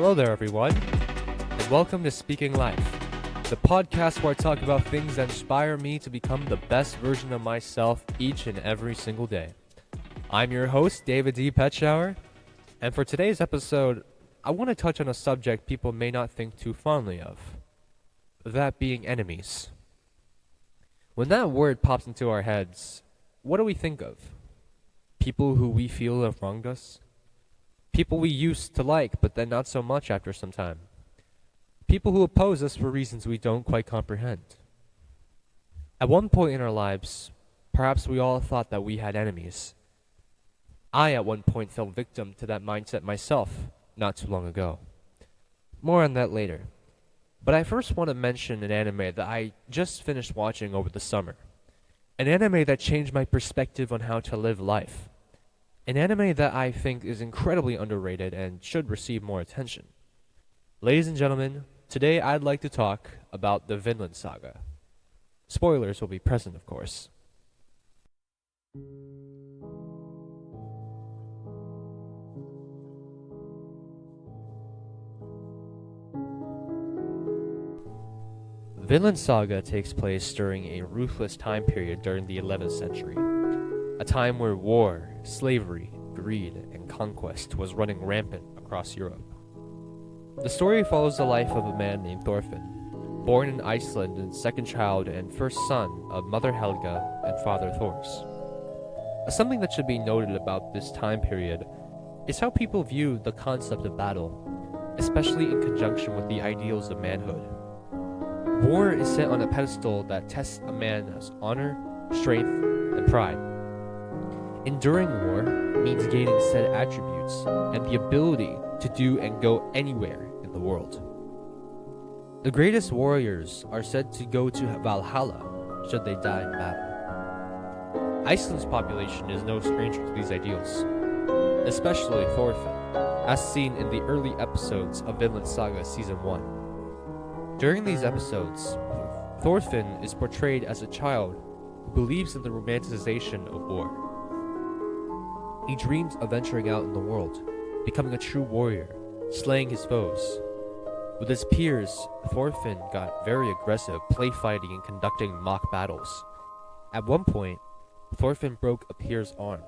Hello there, everyone, and welcome to Speaking Life, the podcast where I talk about things that inspire me to become the best version of myself each and every single day. I'm your host, David D. Petshower, and for today's episode, I want to touch on a subject people may not think too fondly of, that being enemies. When that word pops into our heads, what do we think of? People who we feel have wronged us? People we used to like, but then not so much after some time. People who oppose us for reasons we don't quite comprehend. At one point in our lives, perhaps we all thought that we had enemies. I at one point fell victim to that mindset myself not too long ago. More on that later. But I first want to mention an anime that I just finished watching over the summer. An anime that changed my perspective on how to live life. An anime that I think is incredibly underrated and should receive more attention. Ladies and gentlemen, today I'd like to talk about the Vinland Saga. Spoilers will be present, of course. Vinland Saga takes place during a ruthless time period during the 11th century. A time where war, slavery, greed, and conquest was running rampant across Europe. The story follows the life of a man named Thorfinn, born in Iceland and second child and first son of Mother Helga and Father Thors. Something that should be noted about this time period is how people view the concept of battle, especially in conjunction with the ideals of manhood. War is set on a pedestal that tests a man's honor, strength, and pride. Enduring war means gaining said attributes and the ability to do and go anywhere in the world. The greatest warriors are said to go to Valhalla should they die in battle. Iceland's population is no stranger to these ideals, especially Thorfinn, as seen in the early episodes of Vinland Saga Season 1. During these episodes, Thorfinn is portrayed as a child who believes in the romanticization of war. He dreams of venturing out in the world, becoming a true warrior, slaying his foes. With his peers, Thorfinn got very aggressive, play fighting and conducting mock battles. At one point, Thorfinn broke a peer's arm.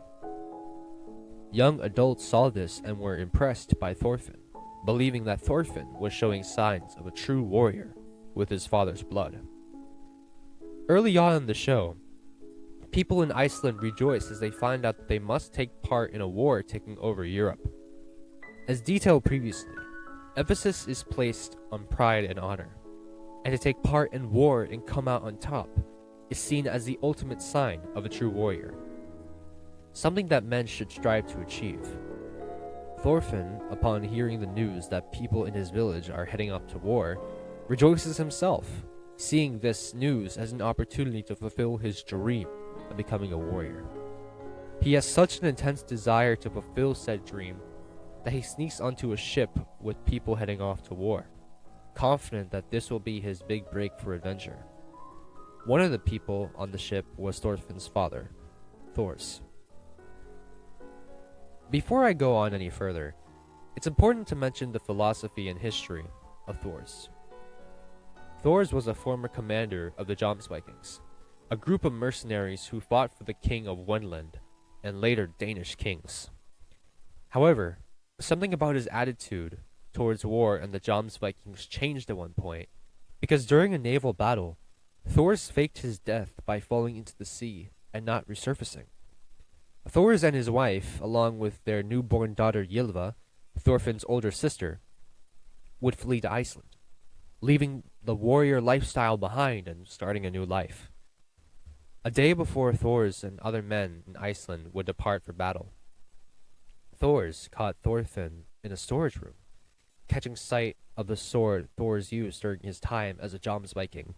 Young adults saw this and were impressed by Thorfinn, believing that Thorfinn was showing signs of a true warrior with his father's blood. Early on in the show, people in Iceland rejoice as they find out that they must take part in a war taking over Europe. As detailed previously, emphasis is placed on pride and honor, and to take part in war and come out on top is seen as the ultimate sign of a true warrior, something that men should strive to achieve. Thorfinn, upon hearing the news that people in his village are heading up to war, rejoices himself, seeing this news as an opportunity to fulfill his dream of becoming a warrior. He has such an intense desire to fulfill said dream that he sneaks onto a ship with people heading off to war, confident that this will be his big break for adventure. One of the people on the ship was Thorfinn's father, Thors. Before I go on any further, it's important to mention the philosophy and history of Thors. Thors was a former commander of the Jomsvikings, a group of mercenaries who fought for the king of Vinland and later Danish kings. However, something about his attitude towards war and the Jomsvikings changed at one point, because during a naval battle, Thors faked his death by falling into the sea and not resurfacing. Thors and his wife, along with their newborn daughter Ylva, Thorfinn's older sister, would flee to Iceland, leaving the warrior lifestyle behind and starting a new life. A day before Thors and other men in Iceland would depart for battle, Thors caught Thorfinn in a storage room, catching sight of the sword Thors used during his time as a Jomsviking.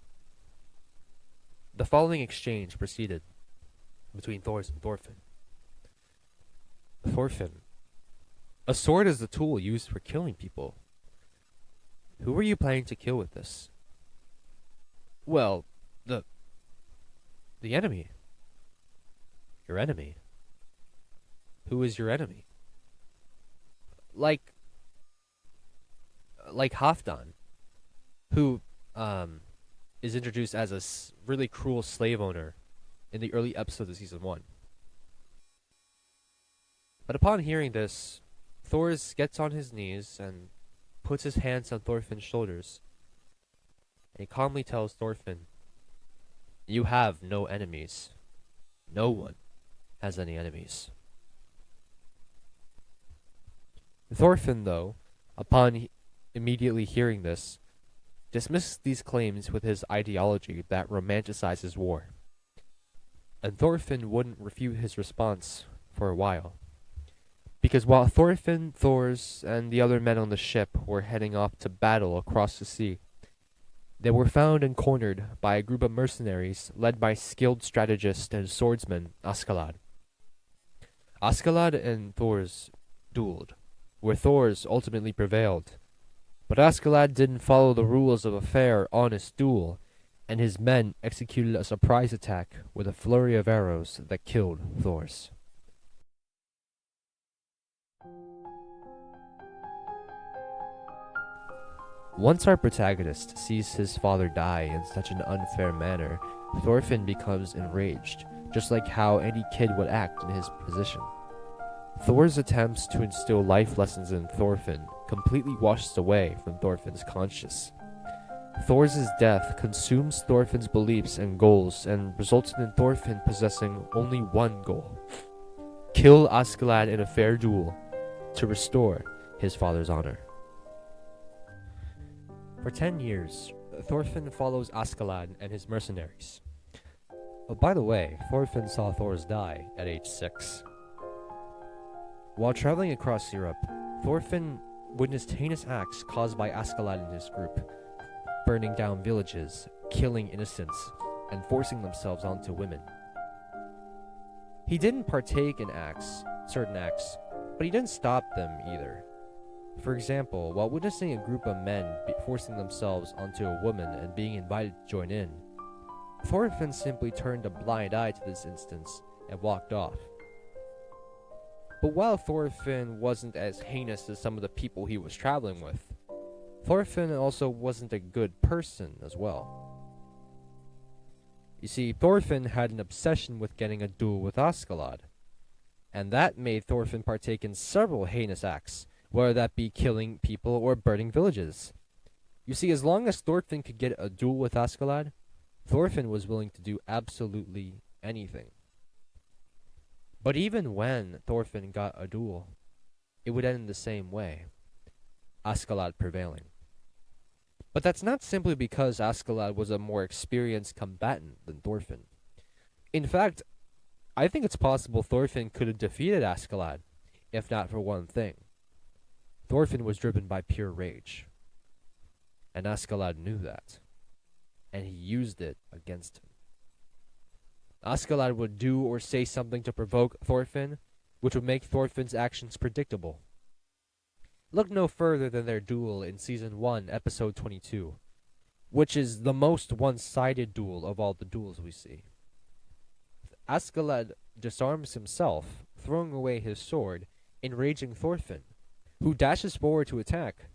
The following exchange proceeded between Thors and Thorfinn. Thorfinn, a sword is the tool used for killing people. Who are you planning to kill with this? Well, the enemy. Your enemy? Who is your enemy? Like, like Halfdan, who is introduced as a really cruel slave owner in the early episodes of season 1. But upon hearing this, Thors gets on his knees and puts his hands on Thorfinn's shoulders, and he calmly tells Thorfinn, "You have no enemies. No one has any enemies." Thorfinn, though, upon immediately hearing this, dismisses these claims with his ideology that romanticizes war. And Thorfinn wouldn't refute his response for a while. Because while Thorfinn, Thors, and the other men on the ship were heading off to battle across the sea, they were found and cornered by a group of mercenaries led by skilled strategist and swordsman Askeladd. Askeladd and Thors dueled, where Thors ultimately prevailed. But Askeladd didn't follow the rules of a fair, honest duel, and his men executed a surprise attack with a flurry of arrows that killed Thors. Once our protagonist sees his father die in such an unfair manner, Thorfinn becomes enraged, just like how any kid would act in his position. Thor's attempts to instill life lessons in Thorfinn completely washes away from Thorfinn's conscience. Thor's death consumes Thorfinn's beliefs and goals and results in Thorfinn possessing only one goal: kill Askeladd in a fair duel to restore his father's honor. For 10 years, Thorfinn follows Askeladd and his mercenaries. Oh, by the way, Thorfinn saw Thors die at age 6. While traveling across Europe, Thorfinn witnessed heinous acts caused by Askeladd and his group, burning down villages, killing innocents, and forcing themselves onto women. He didn't partake in certain acts, but he didn't stop them either. For example, while witnessing a group of men forcing themselves onto a woman and being invited to join in, Thorfinn simply turned a blind eye to this instance and walked off. But while Thorfinn wasn't as heinous as some of the people he was traveling with, Thorfinn also wasn't a good person as well. You see, Thorfinn had an obsession with getting a duel with Askeladd, and that made Thorfinn partake in several heinous acts, whether that be killing people or burning villages. You see, as long as Thorfinn could get a duel with Askeladd, Thorfinn was willing to do absolutely anything. But even when Thorfinn got a duel, it would end in the same way, Askeladd prevailing. But that's not simply because Askeladd was a more experienced combatant than Thorfinn. In fact, I think it's possible Thorfinn could have defeated Askeladd, if not for one thing. Thorfinn was driven by pure rage, and Askeladd knew that, and he used it against him. Askeladd would do or say something to provoke Thorfinn, which would make Thorfinn's actions predictable. Look no further than their duel in Season 1, Episode 22, which is the most one-sided duel of all the duels we see. Askeladd disarms himself, throwing away his sword, enraging Thorfinn, who dashes forward to attack,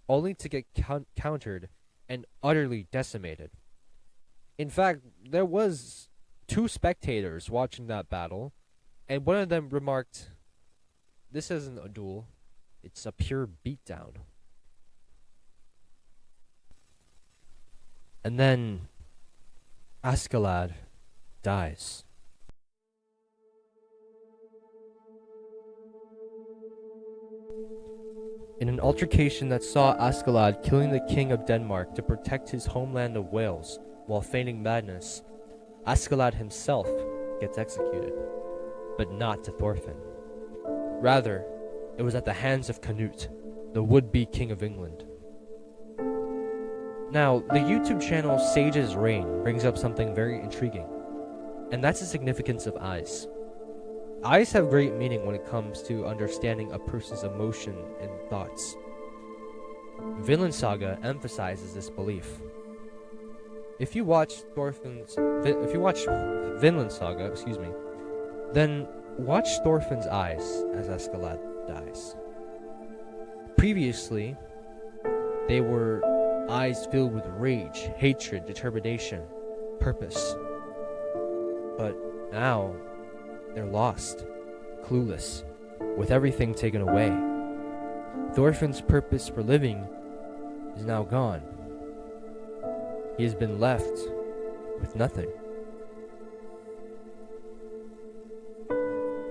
only to get countered and utterly decimated. In fact, there was 2 spectators watching that battle, and one of them remarked, "This isn't a duel, it's a pure beatdown." And then Askeladd dies. In an altercation that saw Askeladd killing the king of Denmark to protect his homeland of Wales while feigning madness, Askeladd himself gets executed, but not to Thorfinn. Rather, it was at the hands of Canute, the would-be king of England. Now, the YouTube channel Sage's Reign brings up something very intriguing, and that's the significance of eyes. Eyes have great meaning when it comes to understanding a person's emotion and thoughts. Vinland Saga emphasizes this belief. If you watch Vinland Saga, then watch Thorfinn's eyes as Askeladd dies. Previously, They were eyes filled with rage, hatred, determination, purpose. But now, they're lost, clueless, with everything taken away. Thorfinn's purpose for living is now gone. He has been left with nothing.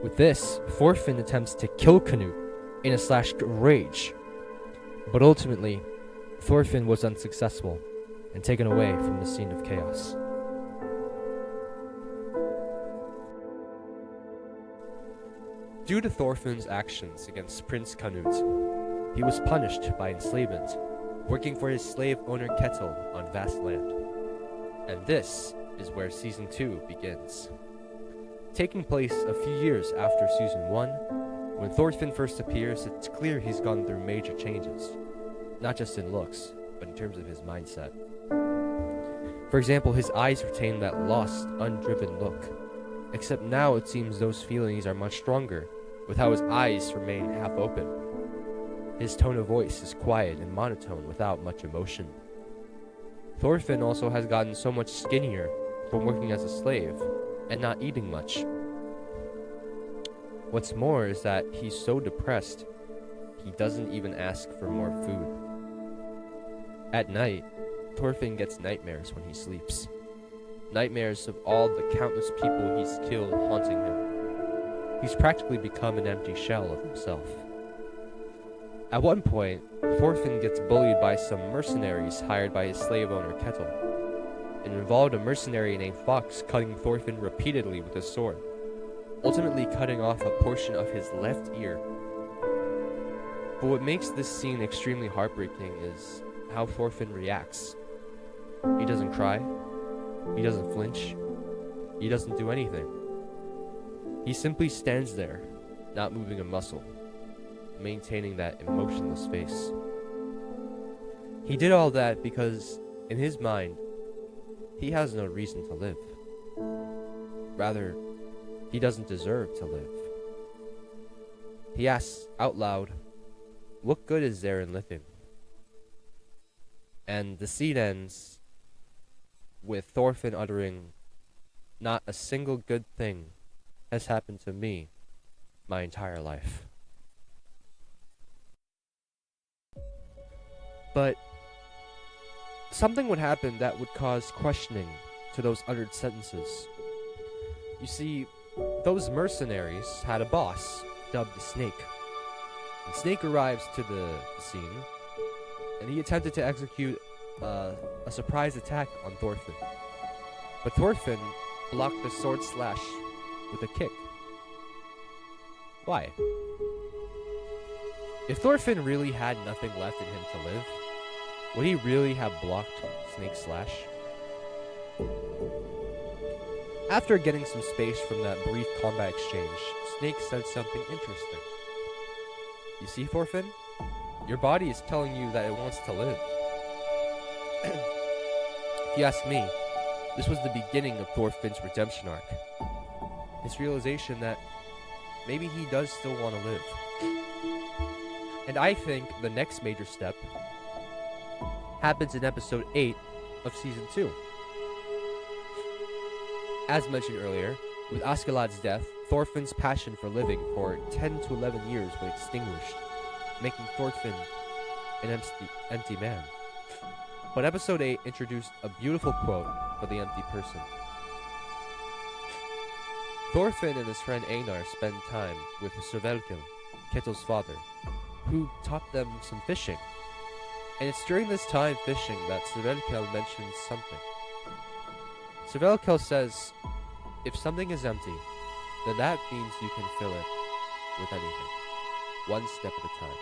With this, Thorfinn attempts to kill Canute in a slash rage, but ultimately, Thorfinn was unsuccessful and taken away from the scene of chaos. Due to Thorfinn's actions against Prince Canute, he was punished by enslavement, working for his slave owner Ketil on vast land. And this is where Season 2 begins. Taking place a few years after Season 1, when Thorfinn first appears, it's clear he's gone through major changes, not just in looks, but in terms of his mindset. For example, his eyes retain that lost, undriven look, except now it seems those feelings are much stronger, with how his eyes remain half open. His tone of voice is quiet and monotone without much emotion. Thorfinn also has gotten so much skinnier from working as a slave and not eating much. What's more is that he's so depressed, he doesn't even ask for more food. At night, Thorfinn gets nightmares when he sleeps. Nightmares of all the countless people he's killed haunting him. He's practically become an empty shell of himself. At one point, Thorfinn gets bullied by some mercenaries hired by his slave owner Ketil. It involved a mercenary named Fox cutting Thorfinn repeatedly with his sword, ultimately cutting off a portion of his left ear. But what makes this scene extremely heartbreaking is how Thorfinn reacts. He doesn't cry, he doesn't flinch, he doesn't do anything. He simply stands there, not moving a muscle, maintaining that emotionless face. He did all that because, in his mind, he has no reason to live. Rather, he doesn't deserve to live. He asks out loud, "What good is there in living?" And the scene ends with Thorfinn uttering, "Not a single good thing has happened to me my entire life." But something would happen that would cause questioning to those uttered sentences. You see, those mercenaries had a boss dubbed Snake. And Snake arrives to the scene, and he attempted to execute a surprise attack on Thorfinn. But Thorfinn blocked the sword slash with a kick. Why? If Thorfinn really had nothing left in him to live, would he really have blocked Snake's slash? After getting some space from that brief combat exchange, Snake said something interesting. "You see, Thorfinn? Your body is telling you that it wants to live." If you ask me, this was the beginning of Thorfinn's redemption arc. His realization that maybe he does still want to live. And I think the next major step happens in episode 8 of season 2. As mentioned earlier, with Askeladd's death, Thorfinn's passion for living for 10 to 11 years was extinguished, making Thorfinn an empty man. But episode 8 introduced a beautiful quote for the empty person. Thorfinn and his friend Einar spend time with Sverkelj, Ketil's father, who taught them some fishing. And it's during this time fishing that Sverkelj mentions something. Sverkelj says, "If something is empty, then that means you can fill it with anything, one step at a time."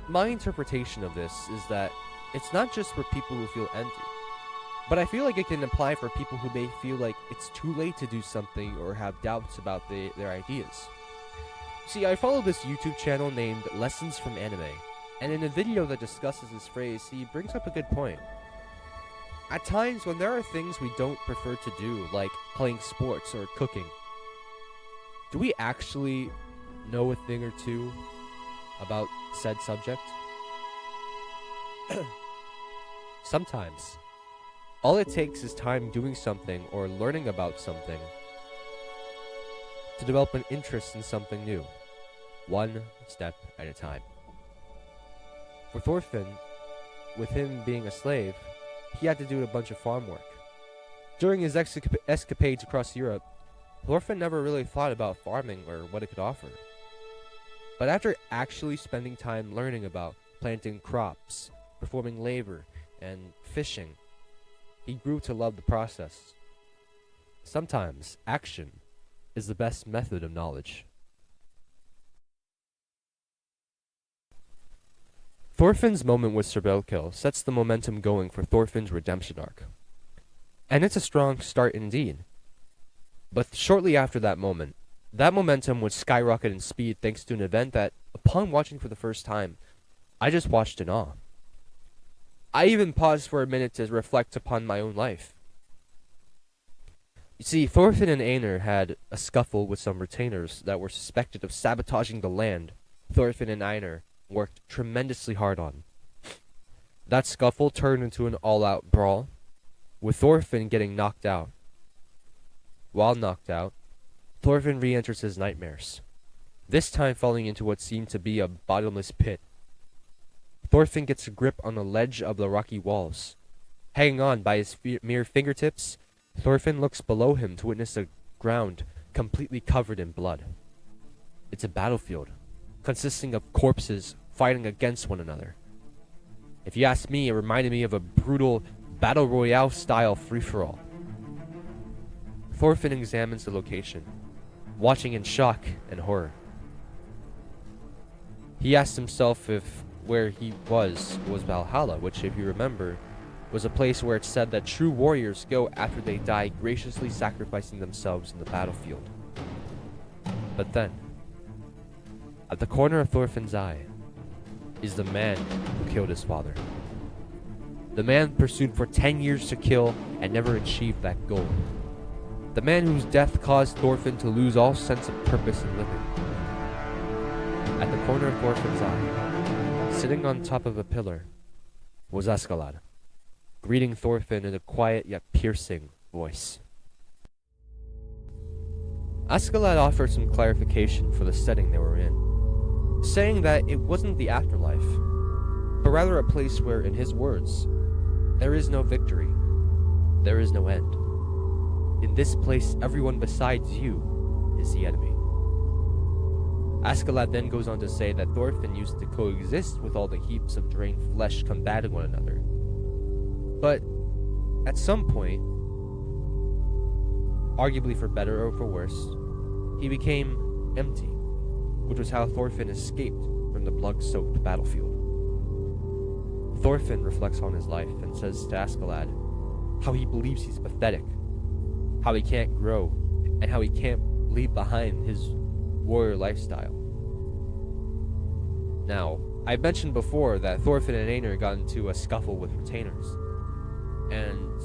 My interpretation of this is that it's not just for people who feel empty, but I feel like it can apply for people who may feel like it's too late to do something or have doubts about their ideas. See, I follow this YouTube channel named Lessons from Anime, and in a video that discusses this phrase, he brings up a good point. At times, when there are things we don't prefer to do, like playing sports or cooking, do we actually know a thing or two about said subject? Sometimes, all it takes is time doing something or learning about something to develop an interest in something new, one step at a time. For Thorfinn, with him being a slave, he had to do a bunch of farm work. During his escapades across Europe, Thorfinn never really thought about farming or what it could offer. But after actually spending time learning about planting crops, performing labor, and fishing, he grew to love the process. Sometimes action is the best method of knowledge. Thorfinn's moment with Sir Belkill sets the momentum going for Thorfinn's redemption arc. And it's a strong start indeed. But shortly after that momentum would skyrocket in speed thanks to an event that, upon watching for the first time, I just watched in awe. I even paused for a minute to reflect upon my own life. You see, Thorfinn and Einar had a scuffle with some retainers that were suspected of sabotaging the land Thorfinn and Einar worked tremendously hard on. That scuffle turned into an all-out brawl, with Thorfinn getting knocked out. While knocked out, Thorfinn re-enters his nightmares, this time falling into what seemed to be a bottomless pit. Thorfinn gets a grip on the ledge of the rocky walls. Hanging on by his mere fingertips, Thorfinn looks below him to witness the ground completely covered in blood. It's a battlefield, consisting of corpses fighting against one another. If you ask me, it reminded me of a brutal battle royale style free-for-all. Thorfinn examines the location, watching in shock and horror. He asks himself if where he was Valhalla, which, if you remember, was a place where it's said that true warriors go after they die, graciously sacrificing themselves in the battlefield. But then, at the corner of Thorfinn's eye, is the man who killed his father. The man pursued for 10 years to kill and never achieved that goal. The man whose death caused Thorfinn to lose all sense of purpose in living. At the corner of Thorfinn's eye, sitting on top of a pillar, was Askeladd, greeting Thorfinn in a quiet yet piercing voice. Askeladd offered some clarification for the setting they were in, saying that it wasn't the afterlife, but rather a place where, in his words, there is no victory, there is no end. In this place, everyone besides you is the enemy. Askeladd then goes on to say that Thorfinn used to coexist with all the heaps of drained flesh combating one another. But at some point, arguably for better or for worse, he became empty, which was how Thorfinn escaped from the blood-soaked battlefield. Thorfinn reflects on his life and says to Askeladd how he believes he's pathetic, how he can't grow, and how he can't leave behind his warrior lifestyle. Now, I mentioned before that Thorfinn and Einar got into a scuffle with retainers, and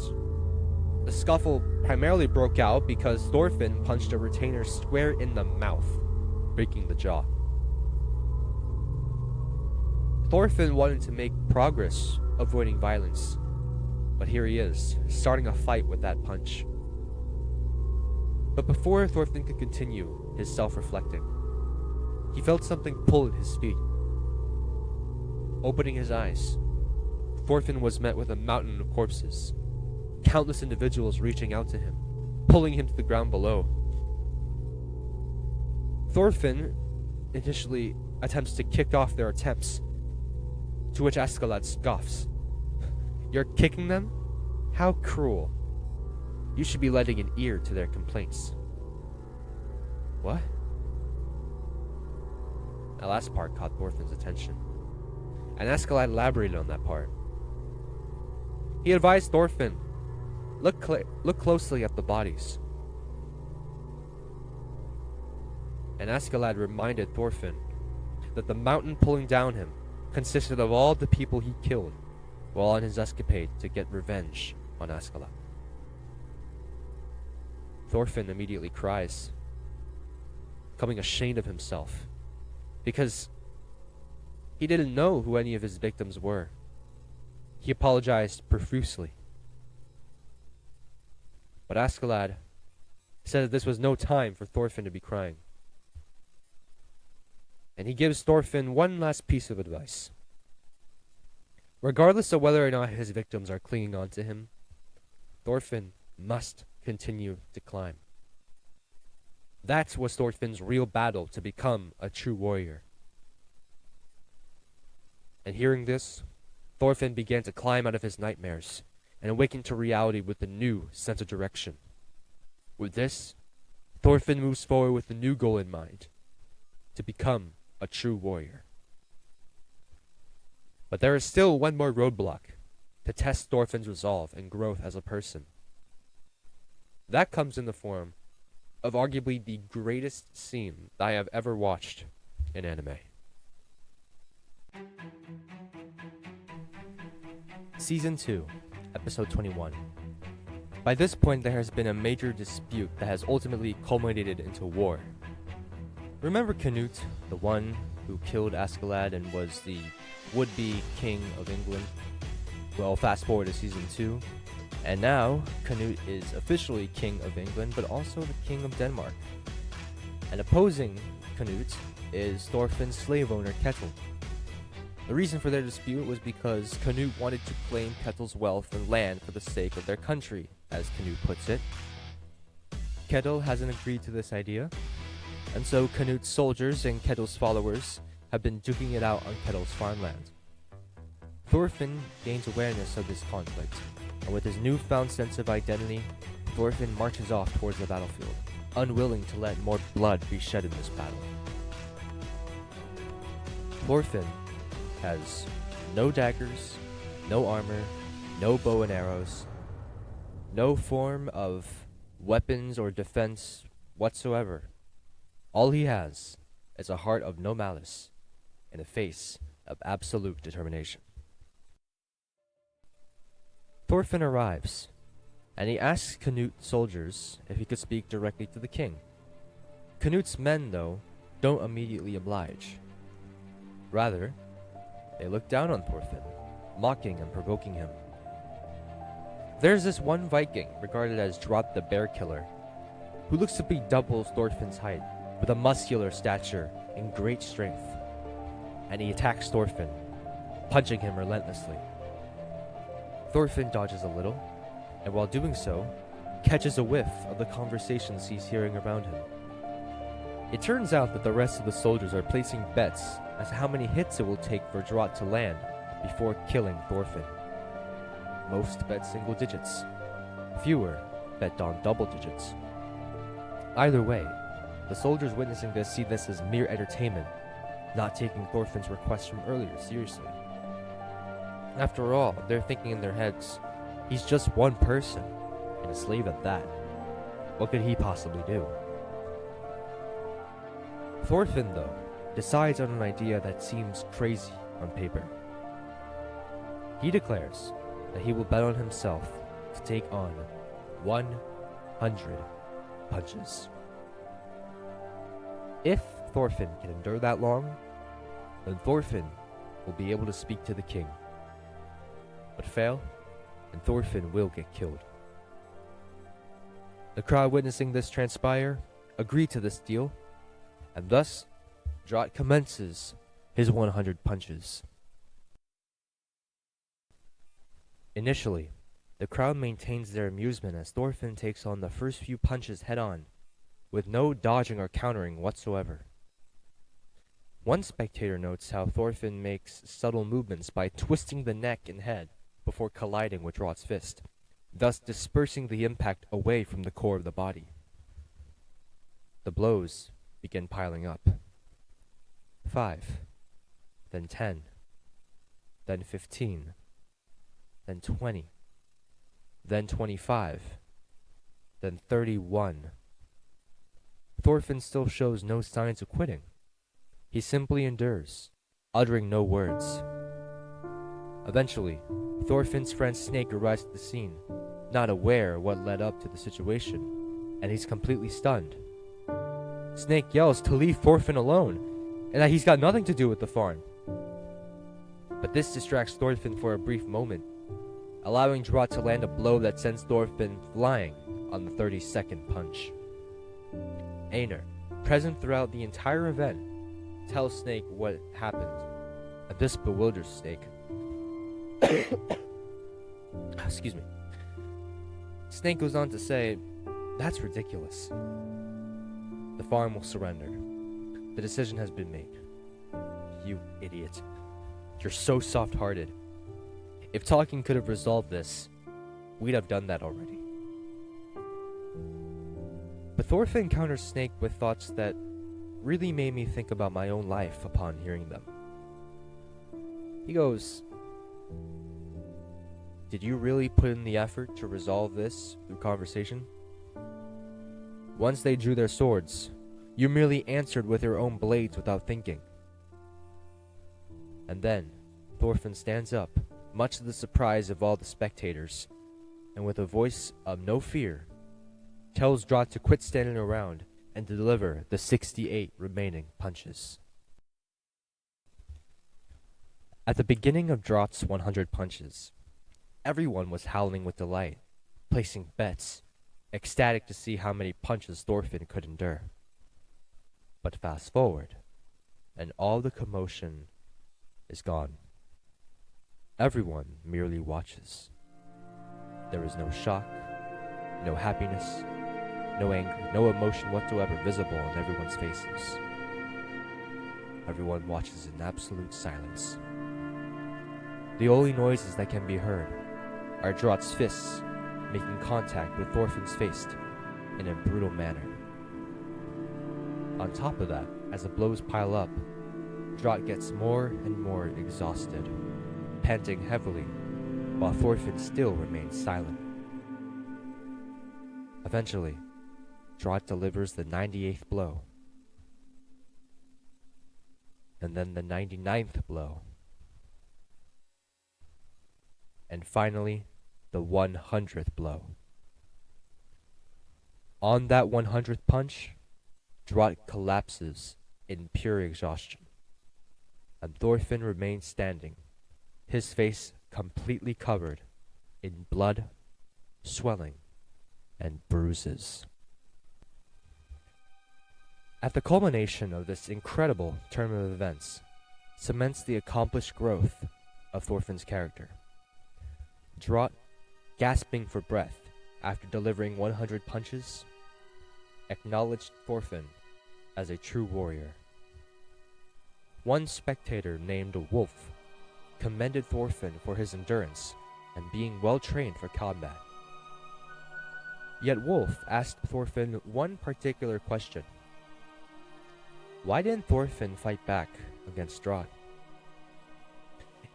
the scuffle primarily broke out because Thorfinn punched a retainer square in the mouth, breaking the jaw. Thorfinn wanted to make progress, avoiding violence, but here he is, starting a fight with that punch. But before Thorfinn could continue his self-reflecting, he felt something pull at his feet. Opening his eyes, Thorfinn was met with a mountain of corpses, countless individuals reaching out to him, pulling him to the ground below. Thorfinn initially attempts to kick off their attempts, to which Askeladd scoffs. "You're kicking them? How cruel. You should be lending an ear to their complaints." What? That last part caught Thorfinn's attention, and Askeladd elaborated on that part. He advised Thorfinn, look closely at the bodies. And Askeladd reminded Thorfinn that the mountain pulling down him consisted of all the people he killed while on his escapade to get revenge on Askeladd. Thorfinn immediately cries, becoming ashamed of himself, because he didn't know who any of his victims were. He apologized profusely. But Askeladd said that this was no time for Thorfinn to be crying. And he gives Thorfinn one last piece of advice. Regardless of whether or not his victims are clinging on to him, Thorfinn must continue to climb. That was Thorfinn's real battle to become a true warrior. And hearing this, Thorfinn began to climb out of his nightmares and awaken to reality with a new sense of direction. With this, Thorfinn moves forward with a new goal in mind, to become a true warrior. But there is still one more roadblock to test Thorfinn's resolve and growth as a person. That comes in the form of arguably the greatest scene that I have ever watched in anime. Season 2, Episode 21. By this point, there has been a major dispute that has ultimately culminated into war. Remember Canute, the one who killed Askeladd and was the would-be king of England? Well, fast forward to Season 2, and now Canute is officially king of England, but also the king of Denmark. And opposing Canute is Thorfinn's slave owner, Ketil. The reason for their dispute was because Canute wanted to claim Ketil's wealth and land for the sake of their country, as Canute puts it. Ketil hasn't agreed to this idea, and so Canute's soldiers and Ketil's followers have been duking it out on Ketil's farmland. Thorfinn gains awareness of this conflict, and with his newfound sense of identity, Thorfinn marches off towards the battlefield, unwilling to let more blood be shed in this battle. Thorfinn has no daggers, no armor, no bow and arrows, no form of weapons or defense whatsoever. All he has is a heart of no malice and a face of absolute determination. Thorfinn arrives, and he asks Canute's soldiers if he could speak directly to the king. Canute's men, though, don't immediately oblige. Rather, they look down on Thorfinn, mocking and provoking him. There's this one Viking, regarded as Drat the Bear Killer, who looks to be double Thorfinn's height, with a muscular stature and great strength, and he attacks Thorfinn, punching him relentlessly. Thorfinn dodges a little, and while doing so, catches a whiff of the conversations he's hearing around him. It turns out that the rest of the soldiers are placing bets as to how many hits it will take for Drat to land before killing Thorfinn. Most bet single digits. Fewer bet on double digits. Either way, the soldiers witnessing this see this as mere entertainment, not taking Thorfinn's request from earlier seriously. After all, they're thinking in their heads, he's just one person, and a slave at that. What could he possibly do? Thorfinn, though, decides on an idea that seems crazy on paper. He declares that he will bet on himself to take on 100 punches. If Thorfinn can endure that long, then Thorfinn will be able to speak to the king. But fail, and Thorfinn will get killed. The crowd witnessing this transpire agree to this deal, and thus Drat commences his 100 punches. Initially, the crowd maintains their amusement as Thorfinn takes on the first few punches head-on, with no dodging or countering whatsoever. One spectator notes how Thorfinn makes subtle movements by twisting the neck and head before colliding with Drat's fist, thus dispersing the impact away from the core of the body. The blows begin piling up. 5, then 10, then 15, then 20, then 25, then 31. Thorfinn still shows no signs of quitting. He simply endures, uttering no words. Eventually, Thorfinn's friend Snake arrives at the scene, not aware of what led up to the situation, and he's completely stunned. Snake yells to leave Thorfinn alone, and that he's got nothing to do with the farm. But this distracts Thorfinn for a brief moment, allowing Drought to land a blow that sends Thorfinn flying on the 32nd punch. Einar, present throughout the entire event, tells Snake what happened, and this bewilders Snake. Excuse me. Snake goes on to say, "That's ridiculous. The farm will surrender. The decision has been made." You idiot. You're so soft-hearted. If talking could have resolved this, we'd have done that already. But Thorfinn counters Snake with thoughts that really made me think about my own life upon hearing them. He goes, "Did you really put in the effort to resolve this through conversation? Once they drew their swords, you merely answered with your own blades without thinking." And then, Thorfinn stands up, much to the surprise of all the spectators, and with a voice of no fear, tells Drought to quit standing around and deliver the 68 remaining punches. At the beginning of Drought's 100 punches, everyone was howling with delight, placing bets, ecstatic to see how many punches Thorfinn could endure. But fast forward, and all the commotion is gone. Everyone merely watches. There is no shock, no happiness, no anger, no emotion whatsoever visible on everyone's faces. Everyone watches in absolute silence. The only noises that can be heard are Drought's fists making contact with Thorfinn's face in a brutal manner. On top of that, as the blows pile up, Drought gets more and more exhausted, panting heavily, while Thorfinn still remains silent. Eventually, Drought delivers the 98th blow, and then the 99th blow, and finally, the 100th blow. On that 100th punch, Drought collapses in pure exhaustion, and Thorfinn remains standing, his face completely covered in blood, swelling, and bruises. At the culmination of this incredible turn of events cements the accomplished growth of Thorfinn's character. Drought, gasping for breath after delivering 100 punches, acknowledged Thorfinn as a true warrior. One spectator named Wolf commended Thorfinn for his endurance and being well trained for combat. Yet Wolf asked Thorfinn one particular question. Why didn't Thorfinn fight back against Drought?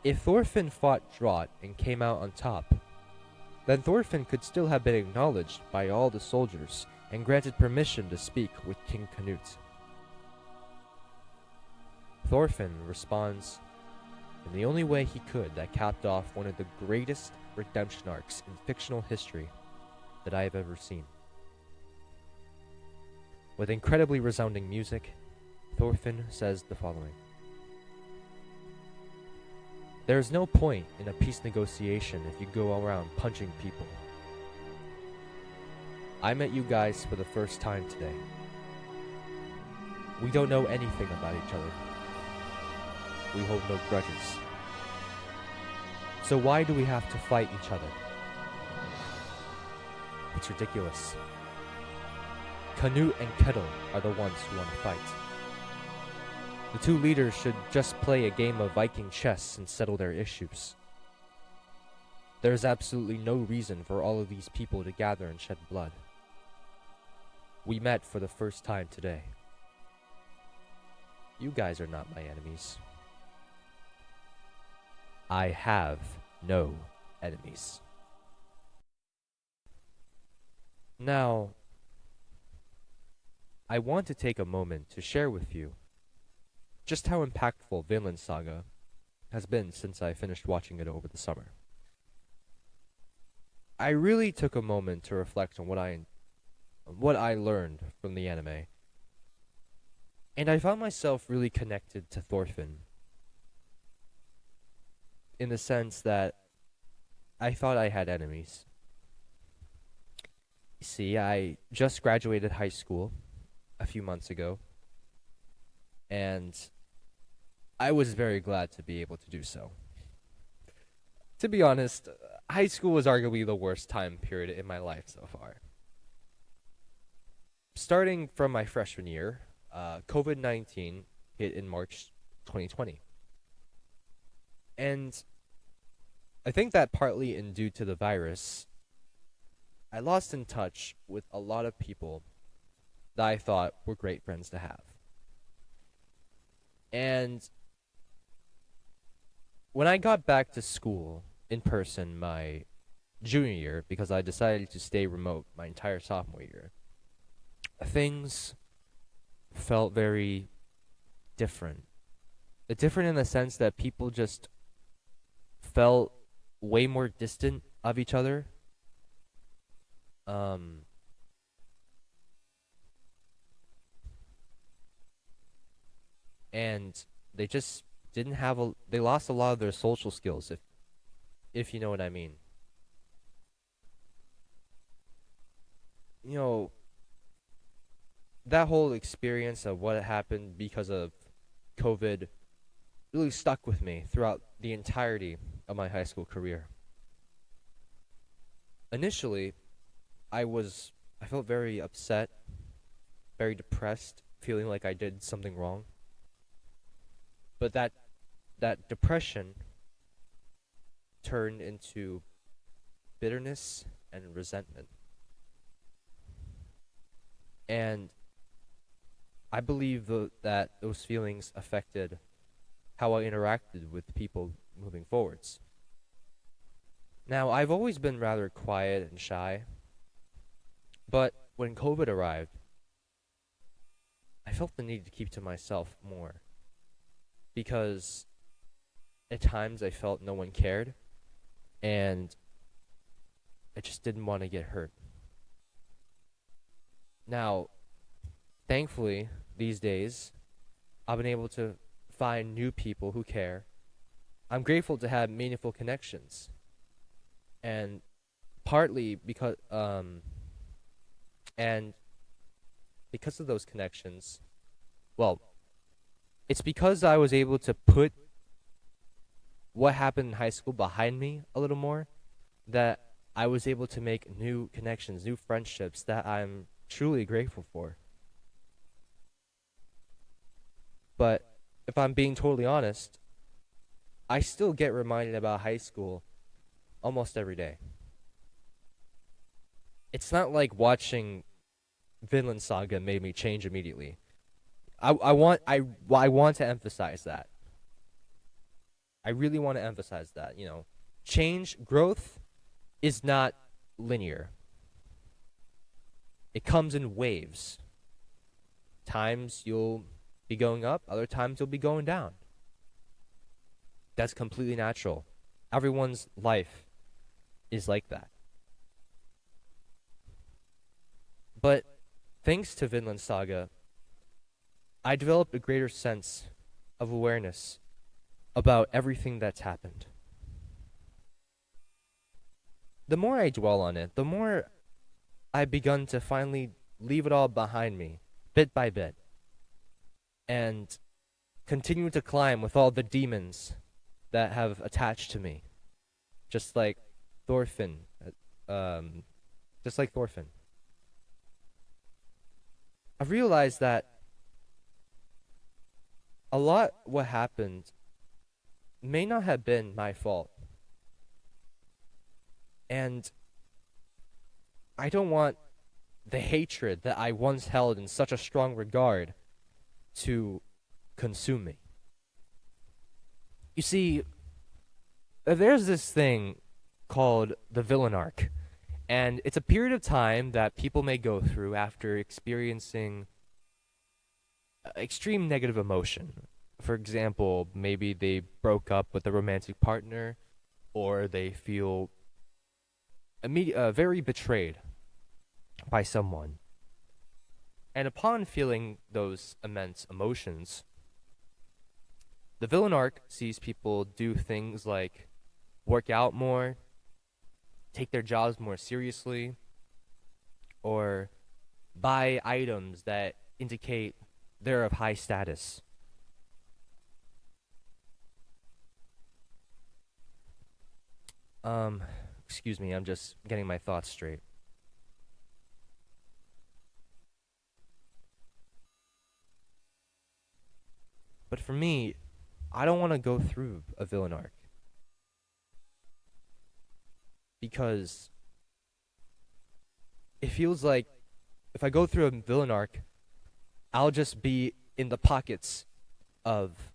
If Thorfinn fought Drought and came out on top, then Thorfinn could still have been acknowledged by all the soldiers and granted permission to speak with King Canute. Thorfinn responds in the only way he could that capped off one of the greatest redemption arcs in fictional history that I have ever seen. With incredibly resounding music, Thorfinn says the following. There is no point in a peace negotiation if you go around punching people. I met you guys for the first time today. We don't know anything about each other. We hold no grudges. So why do we have to fight each other? It's ridiculous. Canute and Kettle are the ones who want to fight. The two leaders should just play a game of Viking chess and settle their issues. There is absolutely no reason for all of these people to gather and shed blood. We met for the first time today. You guys are not my enemies. I have no enemies. Now, I want to take a moment to share with you just how impactful Vinland Saga has been since I finished watching it over the summer. I really took a moment to reflect on what I learned from the anime, and I found myself really connected to Thorfinn in the sense that I thought I had enemies. See, I just graduated high school a few months ago, and I was very glad to be able to do so. To be honest, high school was arguably the worst time period in my life so far. Starting from my freshman year, COVID 19 hit in March 2020. And I think that partly in due to the virus, I lost in touch with a lot of people that I thought were great friends to have. And when I got back to school in person my junior year, because I decided to stay remote my entire sophomore year, things felt very different. Different in the sense that people just felt way more distant of each other. Um, and they just didn't have they lost a lot of their social skills, if you know what I mean. You know, that whole experience of what happened because of COVID really stuck with me throughout the entirety of my high school career. Initially, I felt very upset, very depressed, feeling like I did something wrong. But that depression turned into bitterness and resentment. And I believe that those feelings affected how I interacted with people moving forwards. Now, I've always been rather quiet and shy, but when COVID arrived, I felt the need to keep to myself more because at times I felt no one cared and I just didn't want to get hurt. Now, thankfully, these days, I've been able to find new people who care. I'm grateful to have meaningful connections. And partly and because of those connections, well, it's because I was able to put what happened in high school behind me a little more that I was able to make new connections, new friendships that I'm truly grateful for. But if I'm being totally honest, I still get reminded about high school almost every day. It's not like watching Vinland Saga made me change immediately. I want to emphasize that. I really want to emphasize that, change, growth is not linear. It comes in waves. Times you'll be going up, other times you'll be going down. That's completely natural. Everyone's life is like that. But thanks to Vinland Saga, I developed a greater sense of awareness about everything that's happened. The more I dwell on it, the more I've begun to finally leave it all behind me, bit by bit, and continue to climb with all the demons that have attached to me, just like Thorfinn, just like Thorfinn. I've realized that a lot what happened may not have been my fault. And I don't want the hatred that I once held in such a strong regard to consume me. You see, there's this thing called the villain arc, and it's a period of time that people may go through after experiencing extreme negative emotion. For example, maybe they broke up with a romantic partner, or they feel very betrayed by someone. And upon feeling those immense emotions, the villain arc sees people do things like work out more, take their jobs more seriously, or buy items that indicate they're of high status. Excuse me, I'm just getting my thoughts straight. But for me, I don't want to go through a villain arc. Because it feels like if I go through a villain arc, I'll just be in the pockets of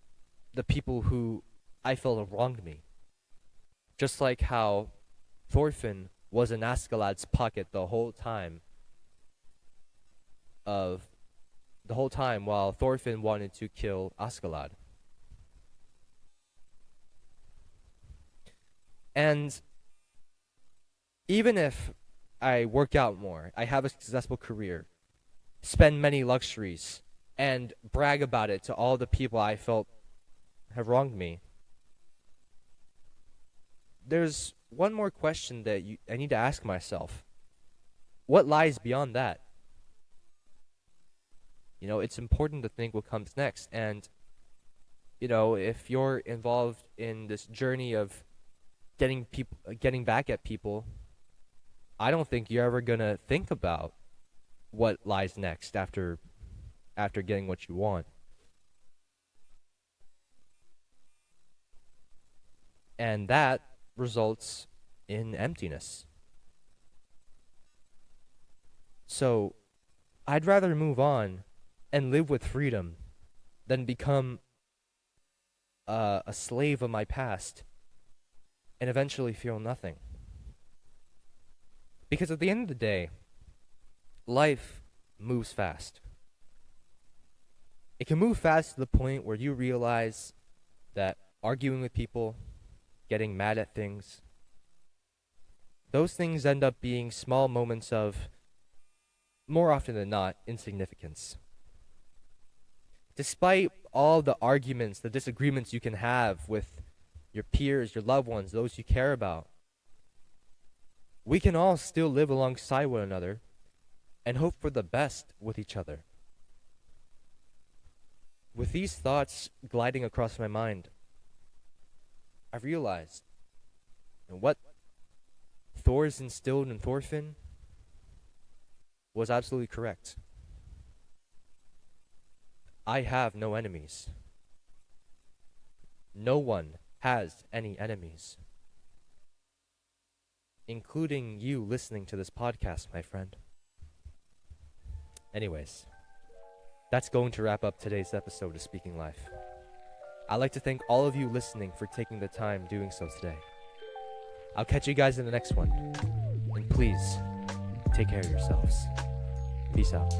the people who I felt wronged me. Just like how Thorfinn was in Askeladd's pocket the whole time while Thorfinn wanted to kill Askeladd. And even if I work out more, I have a successful career, spend many luxuries, and brag about it to all the people I felt have wronged me, there's one more question that I need to ask myself. What lies beyond that? You know, it's important to think what comes next. And, you know, if you're involved in this journey of getting back at people, I don't think you're ever gonna think about what lies next after getting what you want. And that results in emptiness. So, I'd rather move on and live with freedom than become a slave of my past and eventually feel nothing. Because at the end of the day, life moves fast. It can move fast to the point where you realize that arguing with people, getting mad at things, those things end up being small moments of, more often than not, insignificance. Despite all the arguments, the disagreements you can have with your peers, your loved ones, those you care about, we can all still live alongside one another and hope for the best with each other. With these thoughts gliding across my mind, I realized what Thor's instilled in Thorfinn was absolutely correct. I have no enemies. No one has any enemies. Including you listening to this podcast, my friend. Anyways, that's going to wrap up today's episode of Speaking Life. I'd like to thank all of you listening for taking the time doing so today. I'll catch you guys in the next one. And please, take care of yourselves. Peace out.